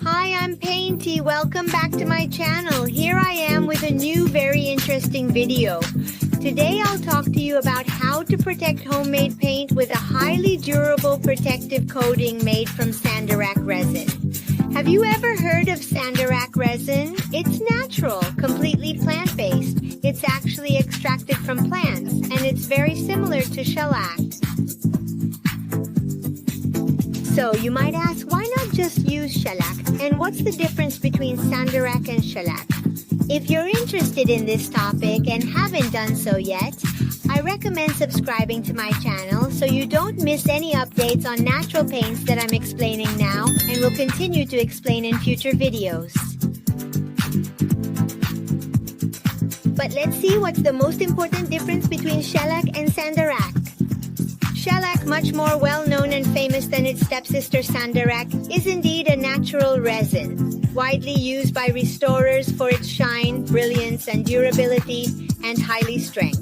Hi, I'm Painty. Welcome back to my channel. Here I am with a new very interesting video. Today I'll talk to you about how to protect homemade paint with a highly durable protective coating made from Sandarac Resin. Have you ever heard of Sandarac Resin? It's natural, completely plant-based. It's actually extracted from plants, and it's very similar to shellac. So you might ask, why not just use shellac? And what's the difference between Sandarac and shellac? If you're interested in this topic and haven't done so yet, I recommend subscribing to my channel so you don't miss any updates on natural paints that I'm explaining now and will continue to explain in future videos. But let's see what's the most important difference between shellac and Sandarac. Shellac, much more well-known and famous than its stepsister Sandarac, is indeed a natural resin, widely used by restorers for its shine, brilliance, and durability, and highly strength.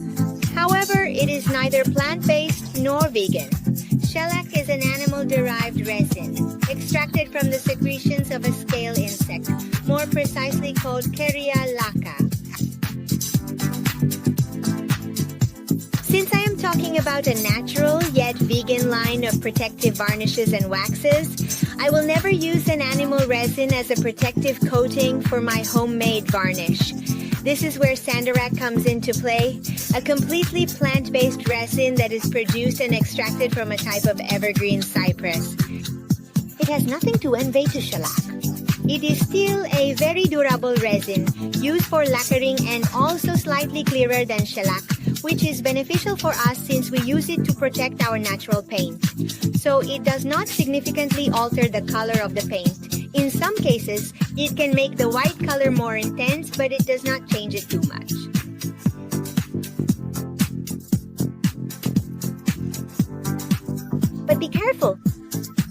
However, it is neither plant-based nor vegan. Shellac is an animal-derived resin, extracted from the secretions of a scale insect, more precisely called Keria laca. Since I am talking about a natural yet vegan line of protective varnishes and waxes, I will never use an animal resin as a protective coating for my homemade varnish. This is where Sandarac comes into play, a completely plant-based resin that is produced and extracted from a type of evergreen cypress. It has nothing to envy to shellac. It is still a very durable resin, used for lacquering and also slightly clearer than shellac, which is beneficial for us since we use it to protect our natural paint. So it does not significantly alter the color of the paint. In some cases, it can make the white color more intense, but it does not change it too much. But be careful!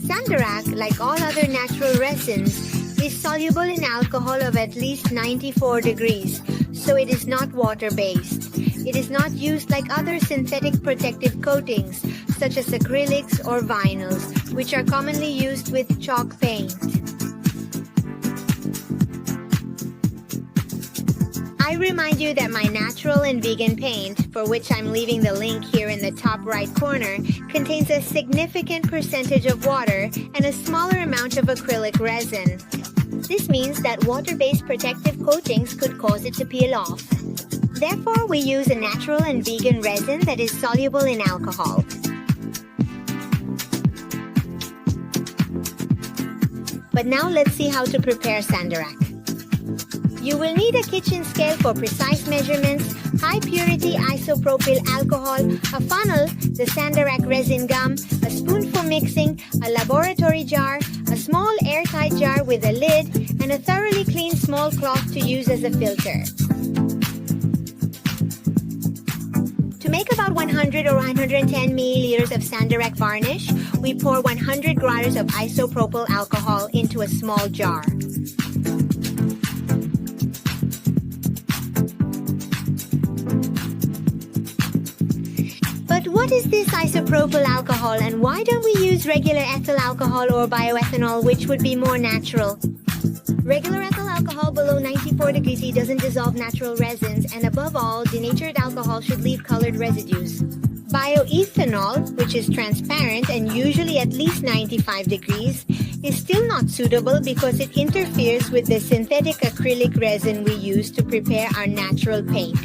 Sandarac, like all other natural resins, is soluble in alcohol of at least 94 degrees, so it is not water-based. It is not used like other synthetic protective coatings, such as acrylics or vinyls, which are commonly used with chalk paint. I remind you that my natural and vegan paint, for which I'm leaving the link here in the top right corner, contains a significant percentage of water and a smaller amount of acrylic resin. This means that water-based protective coatings could cause it to peel off. Therefore, we use a natural and vegan resin that is soluble in alcohol. But now let's see how to prepare Sandarac. You will need a kitchen scale for precise measurements, high-purity isopropyl alcohol, a funnel, the Sandarac resin gum, a spoon for mixing, a laboratory jar, a small airtight jar with a lid, and a thoroughly clean small cloth to use as a filter. To make about 100 or 110 milliliters of Sandarac varnish, we pour 100 grams of isopropyl alcohol into a small jar. But what is this isopropyl alcohol, and why don't we use regular ethyl alcohol or bioethanol, which would be more natural? Regular ethyl alcohol below 94 degrees C doesn't dissolve natural resins, and above all, denatured alcohol should leave colored residues. Bioethanol, which is transparent and usually at least 95 degrees, is still not suitable because it interferes with the synthetic acrylic resin we use to prepare our natural paint.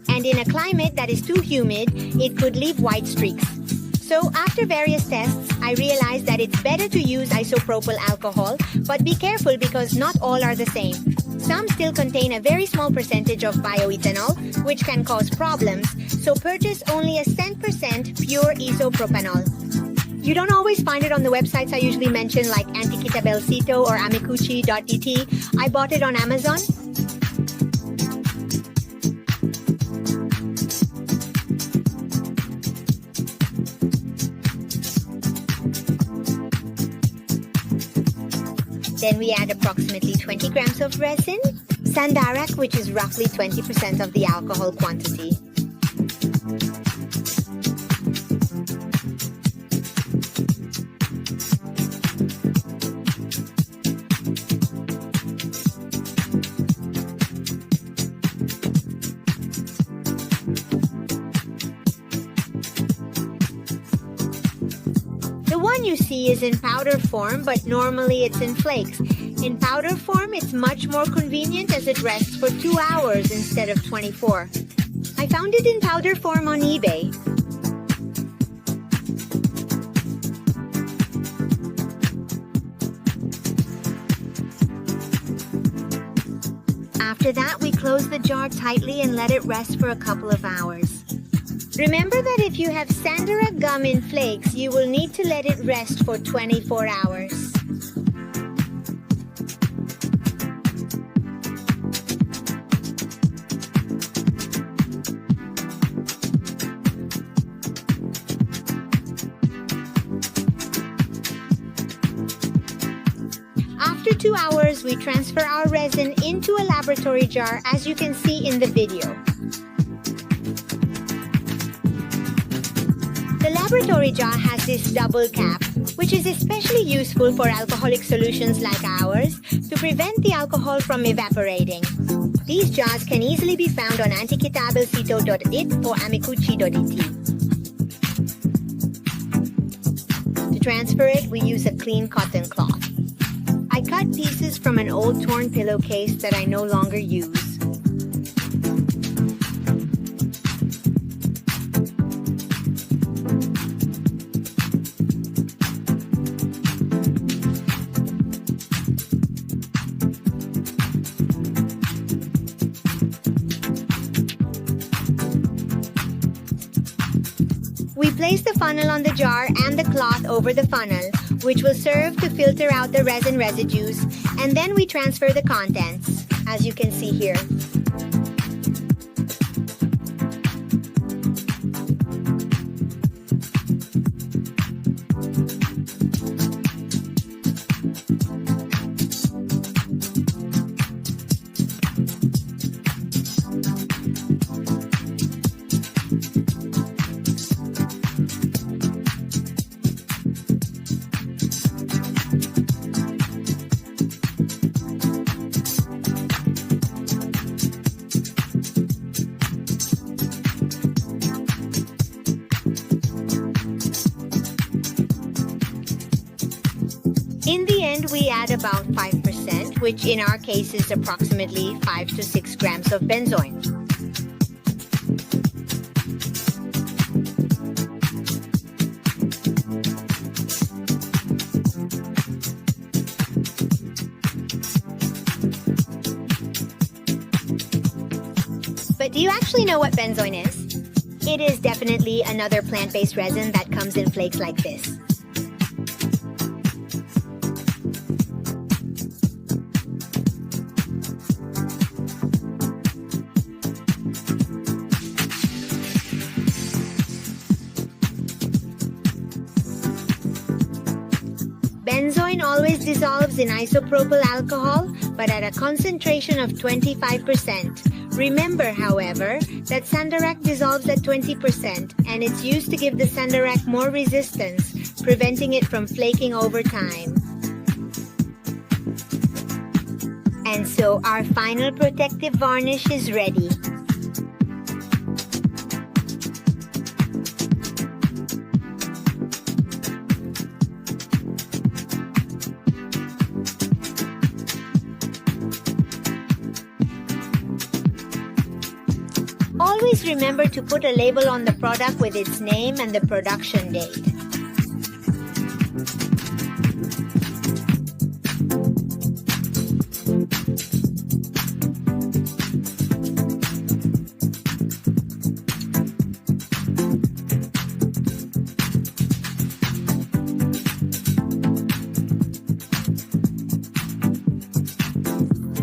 And in a climate that is too humid, it could leave white streaks. So after various tests, I realized that it's better to use isopropyl alcohol, but be careful because not all are the same. Some still contain a very small percentage of bioethanol, which can cause problems, so purchase only a 10% pure isopropanol. You don't always find it on the websites I usually mention like Antiquita Belsito or Amicucci.dt. I bought it on Amazon. Then we add approximately 20 grams of resin, Sandarac, which is roughly 20% of the alcohol quantity. see is in powder form, but normally it's in flakes. In powder form, it's much more convenient as it rests for 2 hours instead of 24. I found it in powder form on eBay. After that, we close the jar tightly and let it rest for a couple of hours. Remember that if you have Sandarac gum in flakes, you will need to let it rest for 24 hours. After 2 hours, we transfer our resin into a laboratory jar, as you can see in the video. The laboratory jar has this double cap, which is especially useful for alcoholic solutions like ours to prevent the alcohol from evaporating. These jars can easily be found on antiquitablecito.it or amicucci.it. To transfer it, we use a clean cotton cloth. I cut pieces from an old torn pillowcase that I no longer use. We place the funnel on the jar and the cloth over the funnel, which will serve to filter out the resin residues, and then we transfer the contents, as you can see here. In the end, we add about 5%, which in our case is approximately 5 to 6 grams of benzoin. But do you actually know what benzoin is? It is definitely another plant-based resin that comes in flakes like this. Benzoin always dissolves in isopropyl alcohol, but at a concentration of 25%. Remember, however, that Sandarac dissolves at 20%, and it's used to give the Sandarac more resistance, preventing it from flaking over time. And so our final protective varnish is ready. Always remember to put a label on the product with its name and the production date.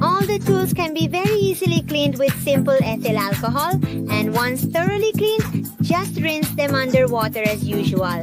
All the tools can be very easily cleaned with simple ethyl alcohol, and once thoroughly cleaned, just rinse them under water as usual.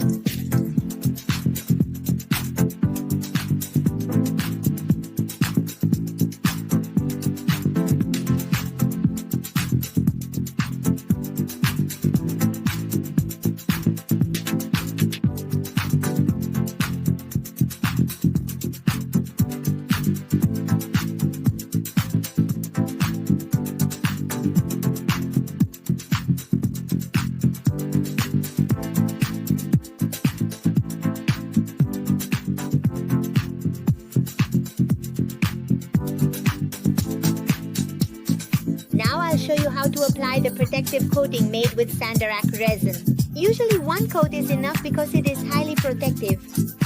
show you how to apply the protective coating made with Sandarac Resin. Usually one coat is enough because it is highly protective.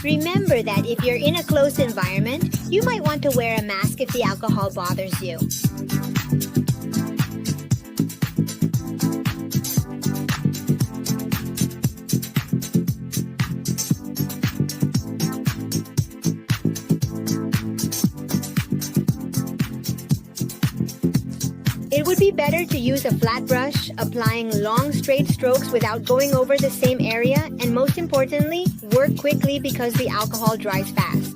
Remember that if you're in a closed environment, you might want to wear a mask if the alcohol bothers you. It would be better to use a flat brush, applying long straight strokes without going over the same area, and most importantly, work quickly because the alcohol dries fast.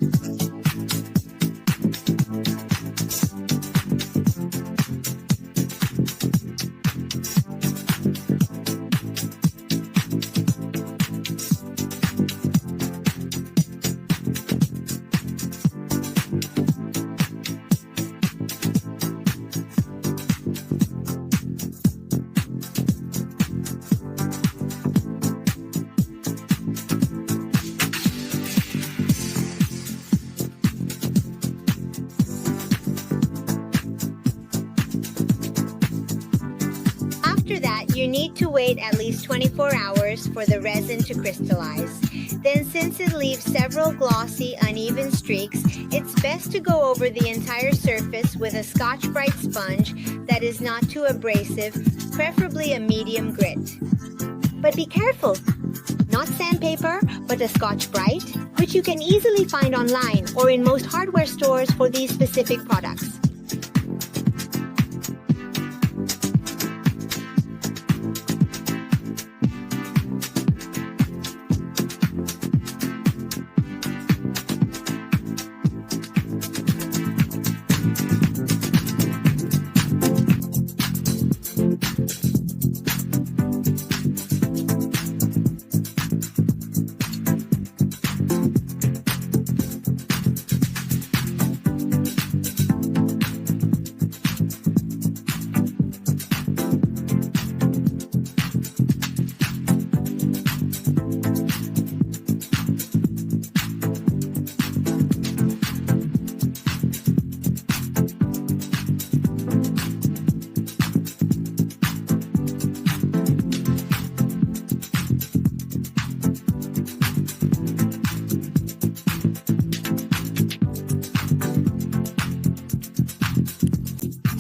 After that, you need to wait at least 24 hours for the resin to crystallize. Then, since it leaves several glossy, uneven streaks, it's best to go over the entire surface with a Scotch-Brite sponge that is not too abrasive, preferably a medium grit. But be careful! Not sandpaper, but a Scotch-Brite, which you can easily find online or in most hardware stores for these specific products.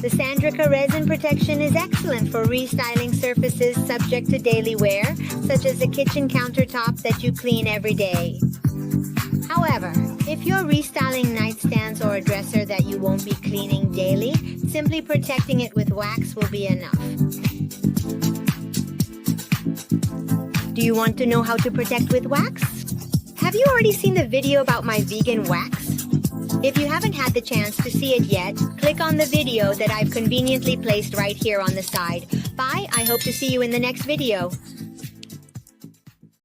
The Sandarac Resin protection is excellent for restyling surfaces subject to daily wear, such as a kitchen countertop that you clean every day. However, if you're restyling nightstands or a dresser that you won't be cleaning daily, simply protecting it with wax will be enough. Do you want to know how to protect with wax? Have you already seen the video about my vegan wax? If you haven't had the chance to see it yet, click on the video that I've conveniently placed right here on the side. Bye, I hope to see you in the next video.